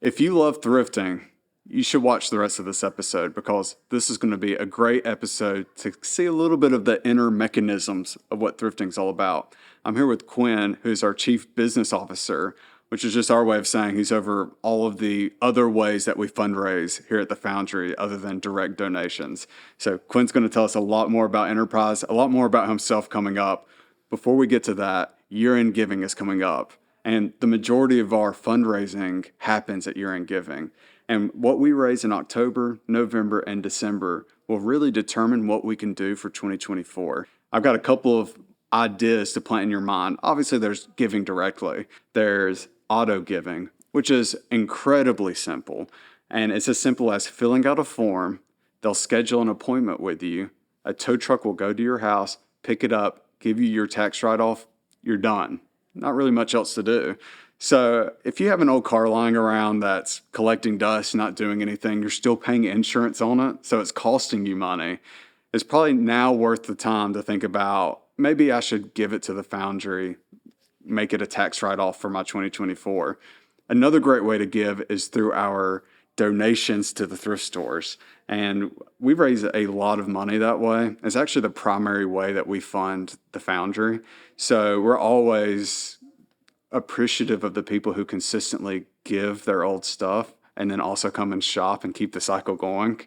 If you love thrifting, you should watch the rest of this episode because this is going to be a great episode to see a little bit of the inner mechanisms of what thrifting is all about. I'm here with Quinn, who's our Chief Business Officer, which is just our way of saying he's over all of the other ways that we fundraise here at the Foundry other than direct donations. So Quinn's going to tell us a lot more about enterprise, a lot more about himself coming up. Before we get to that, year-end giving is coming up. And the majority of our fundraising happens at year-end giving. And what we raise in October, November, and December will really determine what we can do for 2024. I've got a couple of ideas to plant in your mind. Obviously, there's giving directly. There's auto giving, which is incredibly simple. And it's as simple as filling out a form. They'll schedule an appointment with you. A tow truck will go to your house, pick it up, give you your tax write-off. You're done. Not really much else to do. So if you have an old car lying around that's collecting dust, not doing anything, you're still paying insurance on it, so it's costing you money. It's probably now worth the time to think about, maybe I should give it to the Foundry, make it a tax write-off for my 2024. Another great way to give is through our donations to the thrift stores. And we raise a lot of money that way. It's actually the primary way that we fund the Foundry. So we're always appreciative of the people who consistently give their old stuff and then also come and shop and keep the cycle going.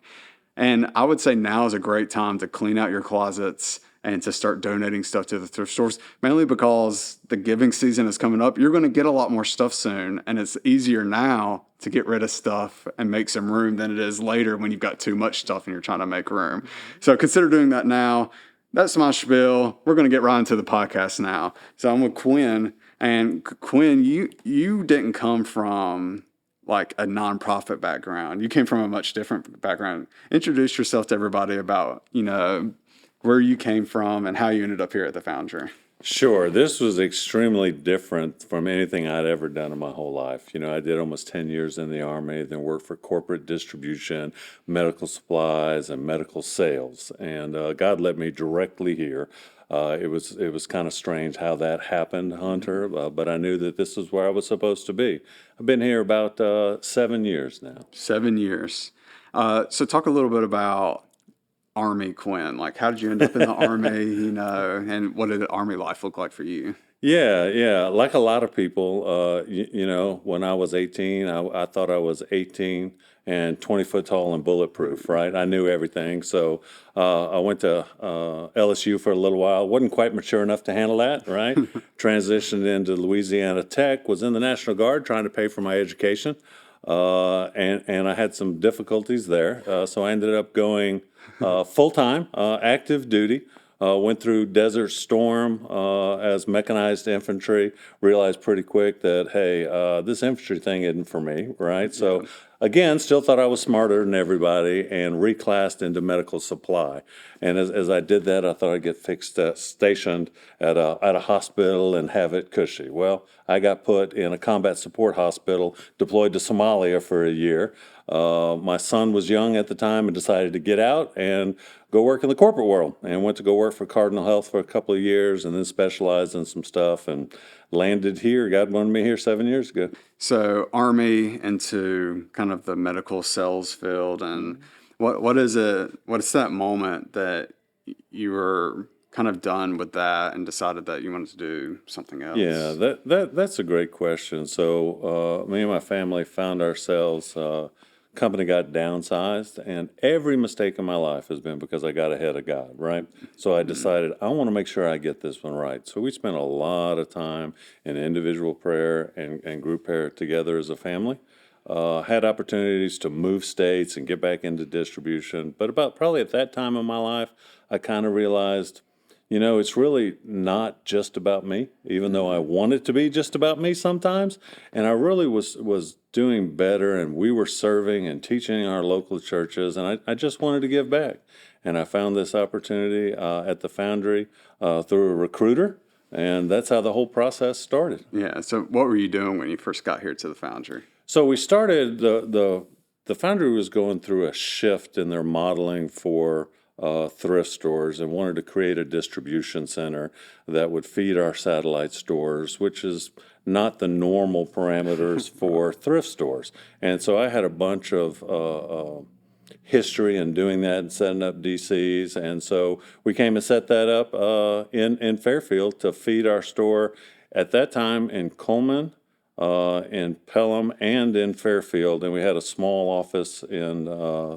And I would say now is a great time to clean out your closets and to start donating stuff to the thrift stores, mainly because the giving season is coming up. You're going to get a lot more stuff soon, and it's easier now to get rid of stuff and make some room than it is later when you've got too much stuff and you're trying to make room. So consider doing that now. That's my spiel. We're going to get right into the podcast now. So I'm with Quinn, and Quinn, you didn't come from like a nonprofit background. You came from a much different background. Introduce yourself to everybody about, where you came from and how you ended up here at the Foundry. Sure. This was extremely different from anything I'd ever done in my whole life. I did almost 10 years in the Army, then worked for corporate distribution, medical supplies, and medical sales. And God led me directly here. It was kind of strange how that happened, Hunter, but I knew that this is where I was supposed to be. I've been here about 7 years now. 7 years. So talk a little bit about Army, Quinn. Like, how did you end up in the Army, and what did the Army life look like for you? Yeah. Like a lot of people, when I was 18, I thought I was 18 and 20 foot tall and bulletproof, right? I knew everything. So I went to LSU for a little while. Wasn't quite mature enough to handle that, right? Transitioned into Louisiana Tech, was in the National Guard trying to pay for my education. And I had some difficulties there. So I ended up going full-time, active duty. Went through Desert Storm as mechanized infantry. Realized pretty quick that, hey, this infantry thing isn't for me, right? So again, still thought I was smarter than everybody and reclassed into medical supply. And as I did that, I thought I'd get stationed at a hospital and have it cushy. Well, I got put in a combat support hospital, deployed to Somalia for a year. My son was young at the time and decided to get out and go work in the corporate world, and went to go work for Cardinal Health for a couple of years and then specialized in some stuff and landed here. God wanted me here 7 years ago. So Army into kind of the medical sales field, and what is it? What's that moment that you were kind of done with that and decided that you wanted to do something else? Yeah, that's a great question. So me and my family found ourselves. Company got downsized, and every mistake in my life has been because I got ahead of God, right? So I decided I want to make sure I get this one right. So we spent a lot of time in individual prayer and group prayer together as a family. Had opportunities to move states and get back into distribution. But about probably at that time in my life, I kind of realized, it's really not just about me, even though I want it to be just about me sometimes. And I really was doing better, and we were serving and teaching in our local churches, and I just wanted to give back. And I found this opportunity at the Foundry through a recruiter, and that's how the whole process started. Yeah. So what were you doing when you first got here to the Foundry? So we started, the Foundry was going through a shift in their modeling for thrift stores and wanted to create a distribution center that would feed our satellite stores, which is not the normal parameters for thrift stores. And so I had a bunch of history in doing that and setting up DCs. And so we came and set that up in Fairfield to feed our store at that time in Coleman, in Pelham, and in Fairfield. And we had a small office in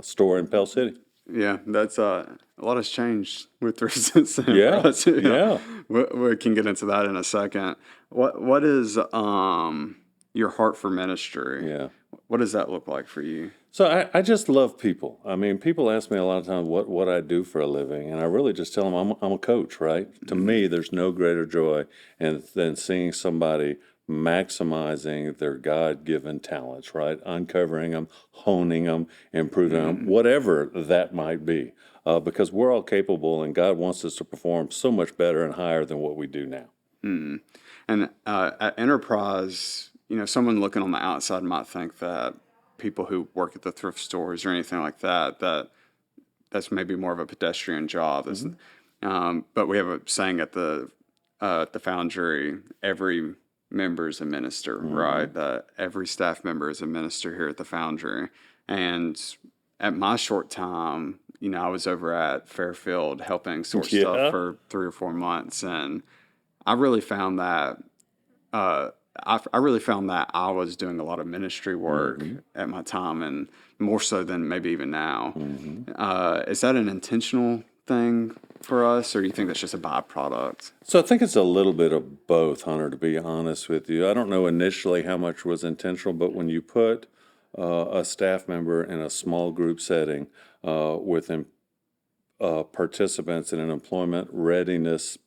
store in Pell City. Yeah, that's a lot has changed with thrift center for Yeah, us. yeah. We can get into that in a second. What is your heart for ministry? Yeah. What does that look like for you? So I just love people. I mean, people ask me a lot of times what I do for a living, and I really just tell them I'm a coach, right? To me, there's no greater joy than seeing somebody maximizing their God-given talents, right? Uncovering them, honing them, improving them, whatever that might be. Because we're all capable, and God wants us to perform so much better and higher than what we do now. And at Enterprise, someone looking on the outside might think that people who work at the thrift stores or anything like that's maybe more of a pedestrian job. But we have a saying at the Foundry, every member is a minister, right? That every staff member is a minister here at the Foundry. And at my short time, I was over at Fairfield helping sort stuff for 3 or 4 months, and I really found that I really found that I was doing a lot of ministry work at my time, and more so than maybe even now. Is that an intentional thing for us, or do you think that's just a byproduct? So I think it's a little bit of both, Hunter, to be honest with you. I don't know initially how much was intentional, but when you put a staff member in a small group setting with participants in an employment readiness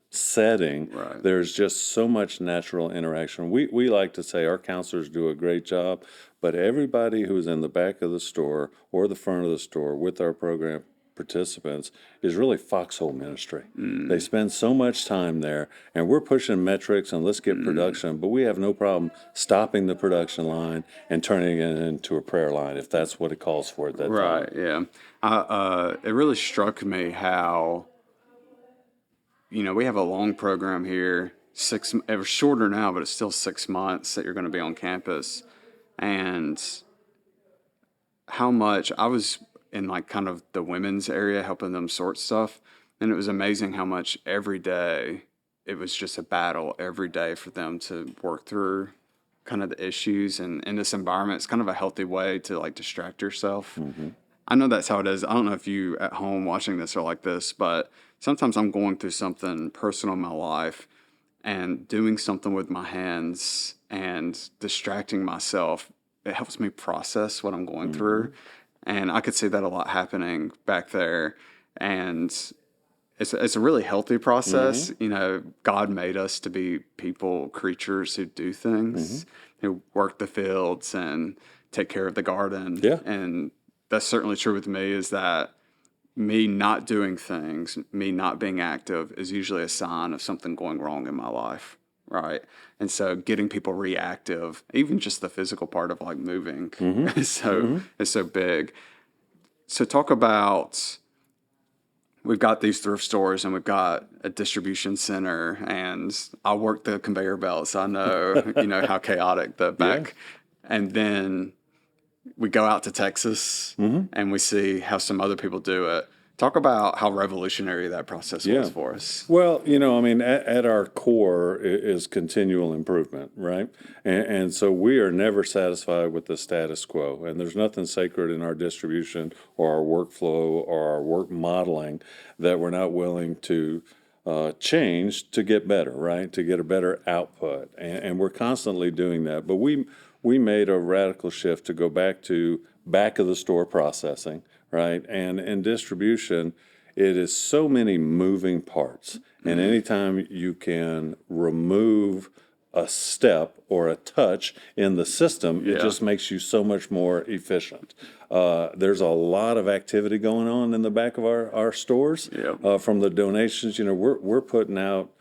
setting, Right. there's just so much natural interaction. We like to say our counselors do a great job, but everybody who's in the back of the store or the front of the store with our program participants is really foxhole ministry. They spend so much time there, and we're pushing metrics and let's get production, but we have no problem stopping the production line and turning it into a prayer line if that's what it calls for at that Right, time. yeah. It really struck me how, we have a long program here, it was shorter now, but it's still 6 months that you're going to be on campus. And how much I was in like kind of the women's area helping them sort stuff. And it was amazing how much every day it was just a battle every day for them to work through kind of the issues. And in this environment, it's kind of a healthy way to like distract yourself. I know that's how it is. I don't know if you at home watching this are like this, but sometimes I'm going through something personal in my life and doing something with my hands and distracting myself. It helps me process what I'm going through. And I could see that a lot happening back there. And it's a really healthy process. God made us to be people, creatures who do things, who work the fields and take care of the garden. Yeah. And that's certainly true with me, is that me not doing things, me not being active is usually a sign of something going wrong in my life, right? And so getting people reactive, even just the physical part of like moving is so big. So talk about, we've got these thrift stores and we've got a distribution center, and I work the conveyor belts. So I know, how chaotic the back. And then we go out to Texas and we see how some other people do it. Talk about how revolutionary that process was for us. Well, at our core is continual improvement, right? And so we are never satisfied with the status quo. And there's nothing sacred in our distribution or our workflow or our work modeling that we're not willing to change to get better, right? To get a better output. And we're constantly doing that. But we made a radical shift to go back to back of the store processing, right? And in distribution, it is so many moving parts. And anytime you can remove a step or a touch in the system, it just makes you so much more efficient. There's a lot of activity going on in the back of our stores. From the donations, we're putting out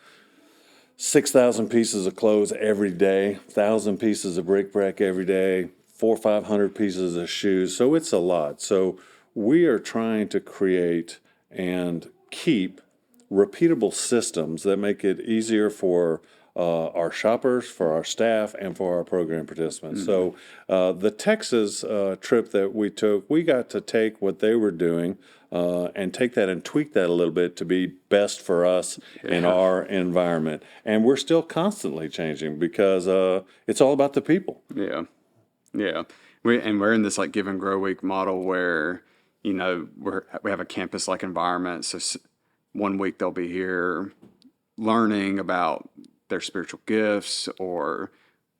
6,000 pieces of clothes every day, 1,000 pieces of bric-a-brac every day, 400 or 500 pieces of shoes. So it's a lot. So we are trying to create and keep repeatable systems that make it easier for our shoppers, for our staff, and for our program participants. So the Texas trip that we took, we got to take what they were doing and take that and tweak that a little bit to be best for us in our environment. And we're still constantly changing because it's all about the people. Yeah. Yeah. We're in this like give and grow week model where, we have a campus like environment. So one week they'll be here learning about their spiritual gifts or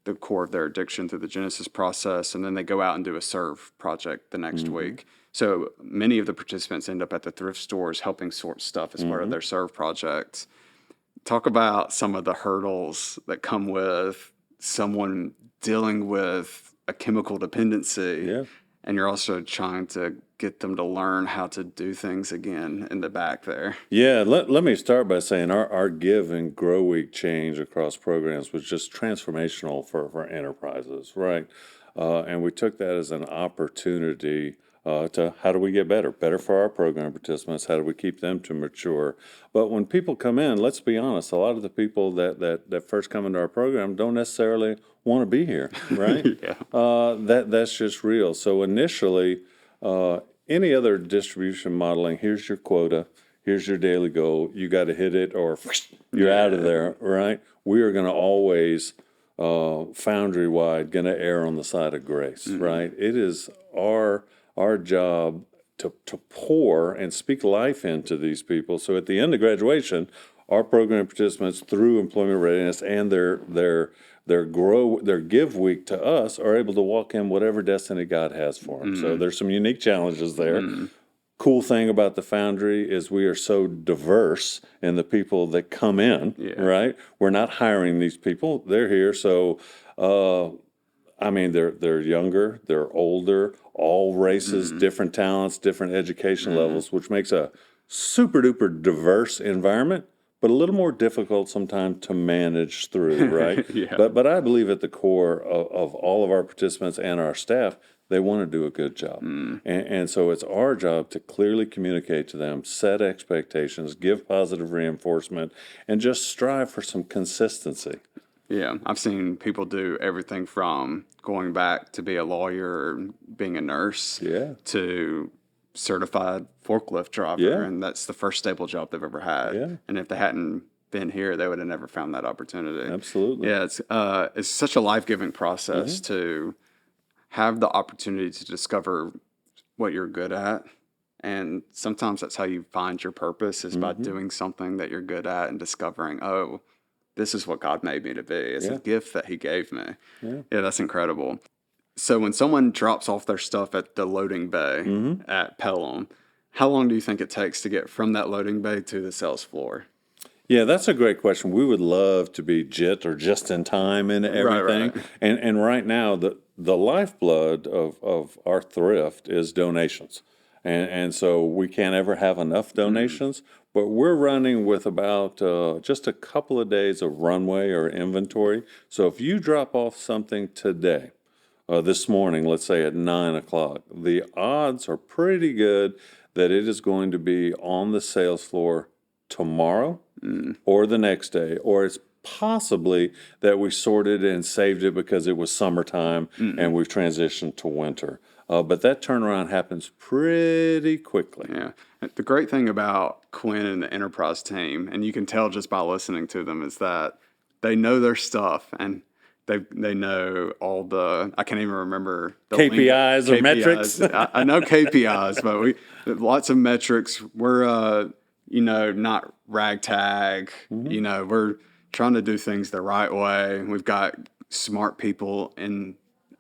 the core of their addiction through the Genesis process. And then they go out and do a serve project the next week. So many of the participants end up at the thrift stores helping sort stuff as part of their serve projects. Talk about some of the hurdles that come with someone dealing with a chemical dependency. Yeah. And you're also trying to get them to learn how to do things again in the back there. Yeah, let me start by saying our Give and Grow Week change across programs was just transformational for enterprises, right? And we took that as an opportunity to how do we get better? Better for our program participants, how do we keep them to mature? But when people come in, let's be honest, a lot of the people that first come into our program don't necessarily want to be here, right? That's just real. So initially, any other distribution modeling, here's your quota, here's your daily goal, you got to hit it or you're out of there, right? We are going to always, Foundry-wide, going to err on the side of grace, right? It is our job to pour and speak life into these people. So at the end of graduation, our program participants through employment readiness and their give week to us are able to walk in whatever destiny God has for them. So there's some unique challenges there. Cool thing about the Foundry is we are so diverse in the people that come in, right? We're not hiring these people. They're here. So, they're younger, they're older, all races, different talents, different education levels, which makes a super duper diverse environment, but a little more difficult sometimes to manage through, right? But I believe at the core of all of our participants and our staff, they want to do a good job. And so it's our job to clearly communicate to them, set expectations, give positive reinforcement, and just strive for some consistency. Yeah, I've seen people do everything from going back to be a lawyer, being a nurse, to certified forklift driver, and that's the first stable job they've ever had. And if they hadn't been here, they would have never found that opportunity. Absolutely. Yeah, it's such a life-giving process to have the opportunity to discover what you're good at. And sometimes that's how you find your purpose is by doing something that you're good at and discovering, oh, this is what God made me to be. It's a gift that he gave me. Yeah, that's incredible. So when someone drops off their stuff at the loading bay at Pelham, how long do you think it takes to get from that loading bay to the sales floor? Yeah, that's a great question. We would love to be JIT or just in time in everything. Right. And right now, the lifeblood of our thrift is donations. And so we can't ever have enough donations, but we're running with about just a couple of days of runway or inventory. So if you drop off something today, this morning, let's say at 9 o'clock, the odds are pretty good that it is going to be on the sales floor tomorrow or the next day, or it's possibly that we sorted and saved it because it was summertime and we've transitioned to winter. But that turnaround happens pretty quickly. Yeah. The great thing about Quinn and the enterprise team, and you can tell just by listening to them, is that they know their stuff and they know all the, I can't even remember the KPIs or metrics. I know KPIs, but lots of metrics. We're, not ragtag. We're trying to do things the right way. We've got smart people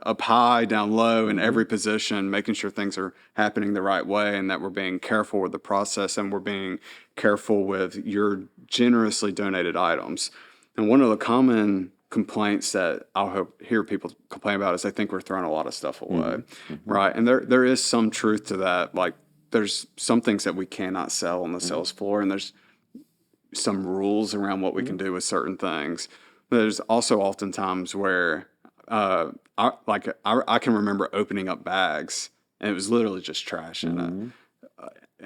up high, down low, in every position, making sure things are happening the right way and that we're being careful with the process and we're being careful with your generously donated items. And one of the common complaints that I'll hear people complain about is they think we're throwing a lot of stuff away, right? And there is some truth to that. Like there's some things that we cannot sell on the sales floor, and there's some rules around what we can do with certain things. There's also oftentimes where I can remember opening up bags and it was literally just trash in it.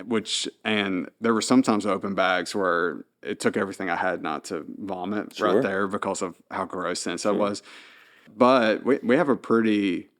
and there were sometimes open bags where it took everything I had not to vomit Sure. right there because of how gross the inside was. But we have a pretty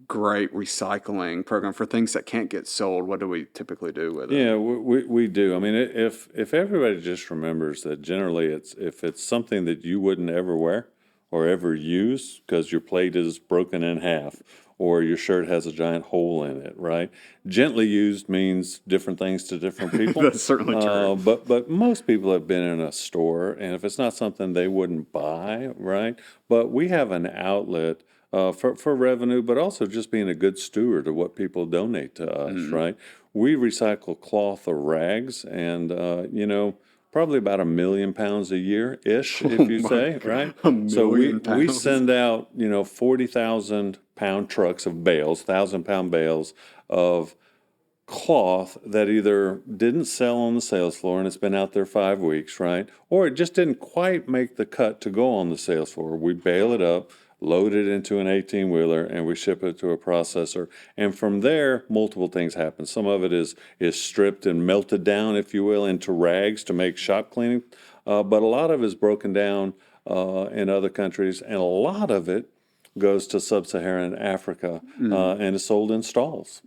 great recycling program for things that can't get sold. What do we typically do with it? Yeah, we do. I mean, if everybody just remembers that generally if it's something that you wouldn't ever wear or ever use because your plate is broken in half or your shirt has a giant hole in it, right? Gently used means different things to different people. That's certainly true. But most people have been in a store, and if it's not something they wouldn't buy, right? But we have an outlet for revenue, but also just being a good steward of what people donate to us, right? We recycle cloth or rags, and probably about 1,000,000 pounds a year ish, if you say, right? So we 1,000,000 pounds. send out 40,000-pound trucks of bales, 1,000-pound bales of cloth that either didn't sell on the sales floor and it's been out there 5 weeks, right? Or it just didn't quite make the cut to go on the sales floor. We bale it up, load it into an 18-wheeler, and we ship it to a processor. And from there, multiple things happen. Some of it is stripped and melted down, if you will, into rags to make shop cleaning. But a lot of it is broken down in other countries, and a lot of it goes to sub-Saharan Africa and is sold in stalls.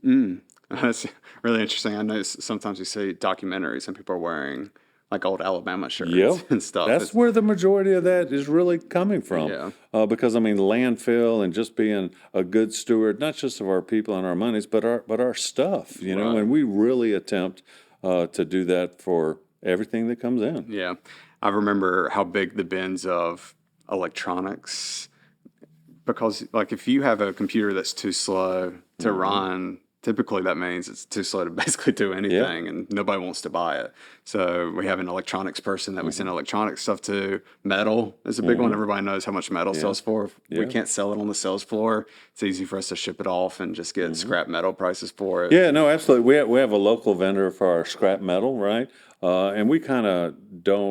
That's really interesting. I know sometimes you see documentaries and people are wearing like old Alabama shirts Yep. and stuff. That's where the majority of that is really coming from. Yeah. Because I mean, landfill and just being a good steward, not just of our people and our monies, but our stuff. Right. And we really attempt to do that for everything that comes in. Yeah. I remember how big the bins of electronics, because like if you have a computer that's too slow to run, typically that means it's too slow to basically do anything and nobody wants to buy it. So we have an electronics person that we send electronic stuff to. Metal is a big one. Everybody knows how much metal sells for. If we can't sell it on the sales floor, it's easy for us to ship it off and just get scrap metal prices for it. Yeah, no, absolutely. We have a local vendor for our scrap metal, right? And we kind of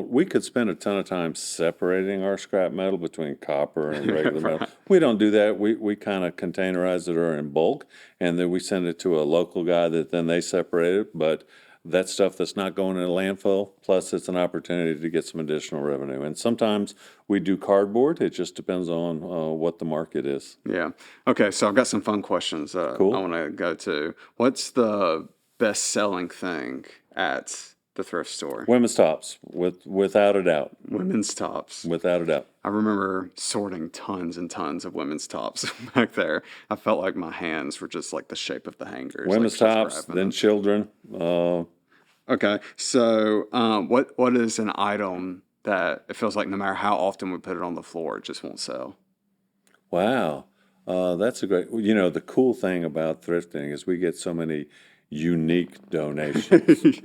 we could spend a ton of time separating our scrap metal between copper and regular metal. We don't do that. We kind of containerize it or in bulk, and then we send it to a local guy that then they separate it. But that's stuff that's not going in a landfill, plus it's an opportunity to get some additional revenue. And sometimes we do cardboard. It just depends on what the market is. Yeah. Okay, so I've got some fun questions Cool. I want to go to. What's the best-selling thing at the thrift store? Women's tops, without a doubt. Women's tops. Without a doubt. I remember sorting tons and tons of women's tops back there. I felt like my hands were just like the shape of the hangers. Women's like just tops, grabbing then them. children. Okay, so what is an item that it feels like no matter how often we put it on the floor, it just won't sell? Wow. That's a great, the cool thing about thrifting is we get so many unique donations,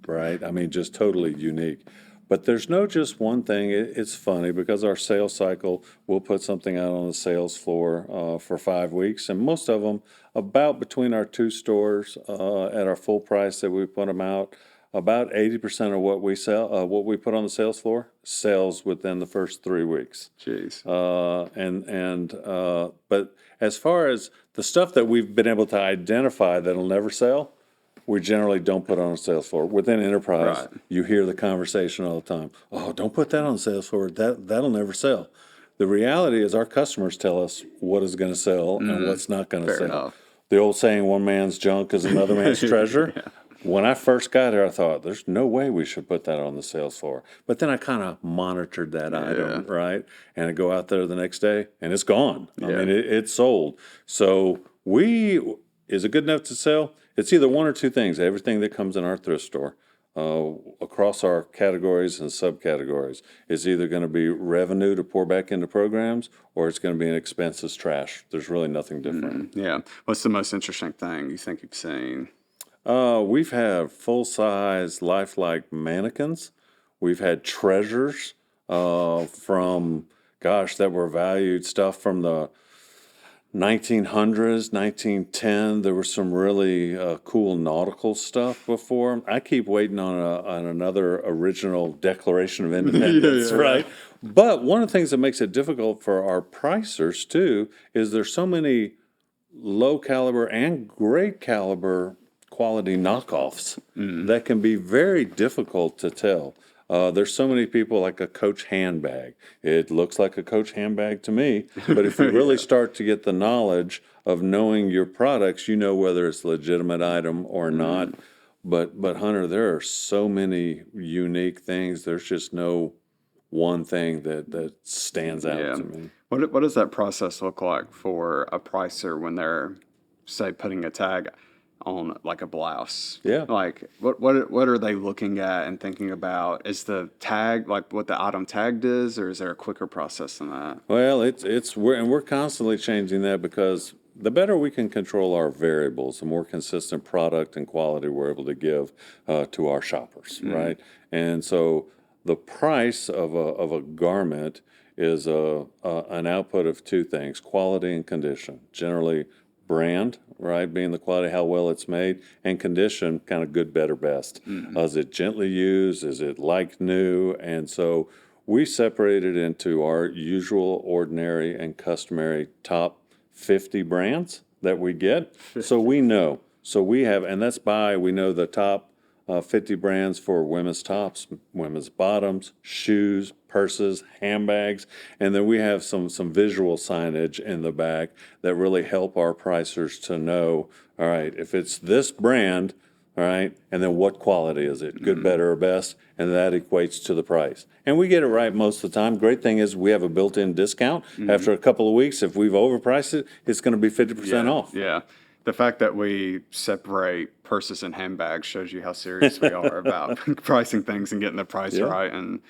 right? I mean, just totally unique. But there's no just one thing. It's funny because our sales cycle, we'll put something out on the sales floor for 5 weeks, and most of them, about between our two stores at our full price that we put them out, about 80% of what we sell, what we put on the sales floor, sells within the first 3 weeks. Jeez. But as far as the stuff that we've been able to identify that'll never sell, we generally don't put on a sales floor. Within enterprise, Right. you hear the conversation all the time. Oh, don't put that on the sales floor. That'll never sell. The reality is our customers tell us what is going to sell and what's not going to Fair sell. enough. The old saying, one man's junk is another man's treasure. When I first got here, I thought, there's no way we should put that on the sales floor. But then I kind of monitored that item, right? And I go out there the next day, and it's gone. I mean, it's sold. So is it good enough to sell? It's either one or two things. Everything that comes in our thrift store across our categories and subcategories is either going to be revenue to pour back into programs or it's going to be an expense as trash. There's really nothing different. Yeah. What's the most interesting thing you think you've seen? We've had full-size, lifelike mannequins. We've had treasures from, that were valued stuff from the 1900s, 1910. There was some really cool nautical stuff before. I keep waiting on another original Declaration of Independence, right? But one of the things that makes it difficult for our pricers, too, is there's so many low caliber and great caliber quality knockoffs that can be very difficult to tell. There's so many people like a Coach handbag. It looks like a Coach handbag to me, but if you really start to get the knowledge of knowing your products, you know whether it's a legitimate item or not. But Hunter, there are so many unique things. There's just no one thing that stands out Yeah. to me. What does that process look like for a pricer when they're, say, putting a tag on like a blouse? Yeah. Like what are they looking at and thinking about? Is the tag like what the item tagged is, or is there a quicker process than that? Well, we're constantly changing that because the better we can control our variables, the more consistent product and quality we're able to give to our shoppers, right? And so the price of a garment is an output of two things: quality and condition. Generally, brand, right, being the quality, how well it's made, and condition, kind of good, better, best. Is it gently used? Is it like new? And so we separated into our usual, ordinary, and customary top 50 brands that we get. So we know. So we have, and we know the top 50 brands for women's tops, women's bottoms, shoes, purses, handbags, and then we have some visual signage in the back that really help our pricers to know, all right, if it's this brand, all right, and then what quality is it, good, better, or best, and that equates to the price. And we get it right most of the time. Great thing is we have a built-in discount. After a couple of weeks, if we've overpriced it, it's going to be 50% off. Yeah. The fact that we separate purses and handbags shows you how serious we are about pricing things and getting the price right. And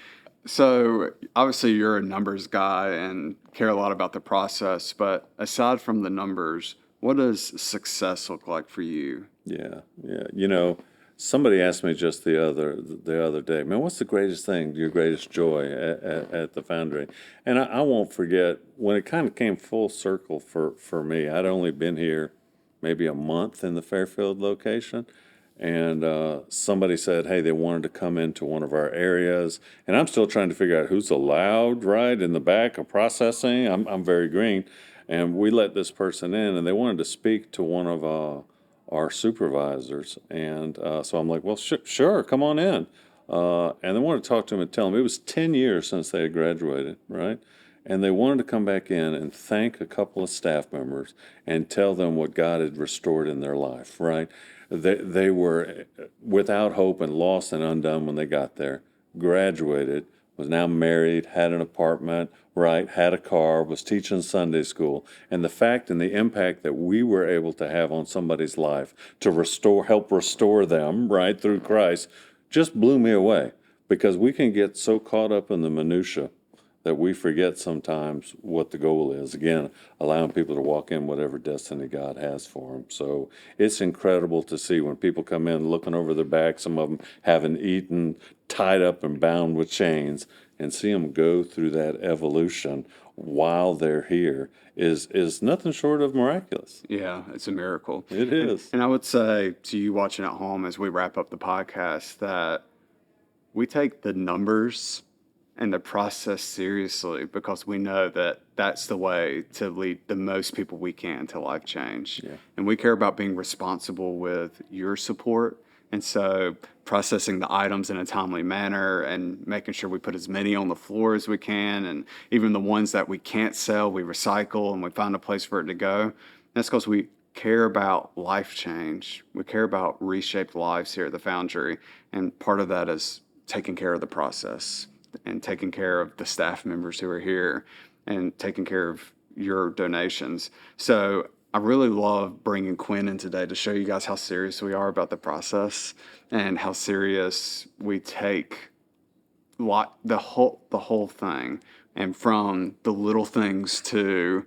so obviously you're a numbers guy and care a lot about the process, but aside from the numbers, what does success look like for you? Yeah. You know, somebody asked me just the other day, man, what's the greatest thing, your greatest joy at the Foundry? And I won't forget when it kind of came full circle for me. I'd only been here maybe a month in the Fairfield location, and somebody said, hey, they wanted to come into one of our areas, and I'm still trying to figure out who's allowed right in the back of processing. I'm very green, and we let this person in, and they wanted to speak to one of our supervisors, and so I'm like, well, sure, come on in. And they wanted to talk to him and tell him it was 10 years since they had graduated, right? And they wanted to come back in and thank a couple of staff members and tell them what God had restored in their life, right? They were without hope and lost and undone when they got there, graduated, was now married, had an apartment, right, had a car, was teaching Sunday school. And the fact and the impact that we were able to have on somebody's life to help restore them, right, through Christ, just blew me away, because we can get so caught up in the minutia that we forget sometimes what the goal is. Again, allowing people to walk in whatever destiny God has for them. So it's incredible to see when people come in looking over their back, some of them having eaten, tied up and bound with chains, and see them go through that evolution while they're here is nothing short of miraculous. Yeah, it's a miracle. It is. And I would say to you watching at home as we wrap up the podcast that we take the numbers and the process seriously, because we know that that's the way to lead the most people we can to life change. Yeah. And we care about being responsible with your support. And so processing the items in a timely manner and making sure we put as many on the floor as we can. And even the ones that we can't sell, we recycle and we find a place for it to go. That's because we care about life change. We care about reshaped lives here at the Foundry. And part of that is taking care of the process and taking care of the staff members who are here and taking care of your donations. So I really love bringing Quinn in today to show you guys how serious we are about the process and how serious we take the whole thing, and from the little things to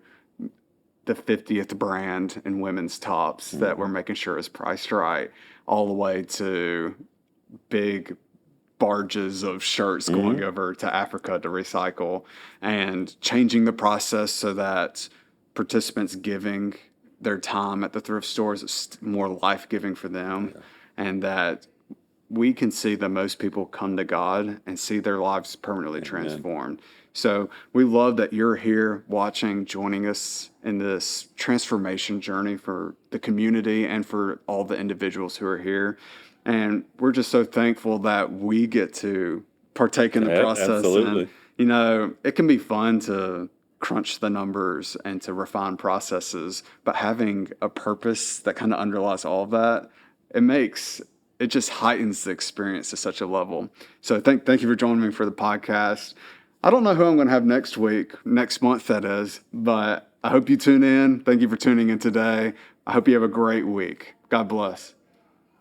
the 50th brand in women's tops that we're making sure is priced right, all the way to big barges of shirts going over to Africa to recycle, and changing the process so that participants giving their time at the thrift stores is more life-giving for them, and that we can see that most people come to God and see their lives permanently transformed. So we love that you're here watching, joining us in this transformation journey for the community and for all the individuals who are here. And we're just so thankful that we get to partake in the process. And, Absolutely. it can be fun to crunch the numbers and to refine processes, but having a purpose that kind of underlies all of that, it just heightens the experience to such a level. So thank you for joining me for the podcast. I don't know who I'm going to have next month that is, but I hope you tune in. Thank you for tuning in today. I hope you have a great week. God bless.